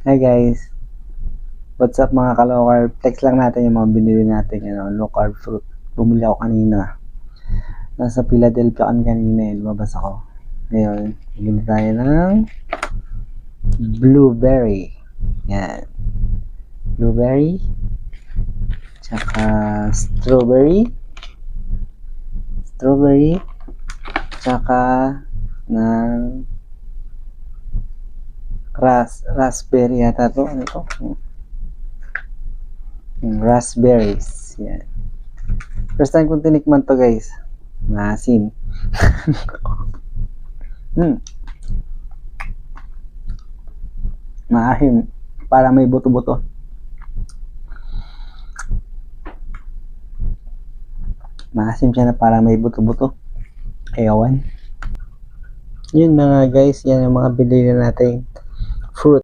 Hi guys, what's up mga ka-low-carb? Text lang natin yung mga binili natin, low-carb fruit. Bumili ako kanina. Nasa Philadelphia kami kanina, lumabas ako. Ngayon, bumili tayo ng blueberry. Yan. Blueberry. Tsaka strawberry. Tsaka ng raspberry yata to. Ano to? Raspberries. Yan. First time kong tinikman to guys. Maasim. Maasim. Para may buto-buto. Maasim siya na para may buto-buto. Ewan. Yun na nga guys. Yan ang mga binili natin fruit.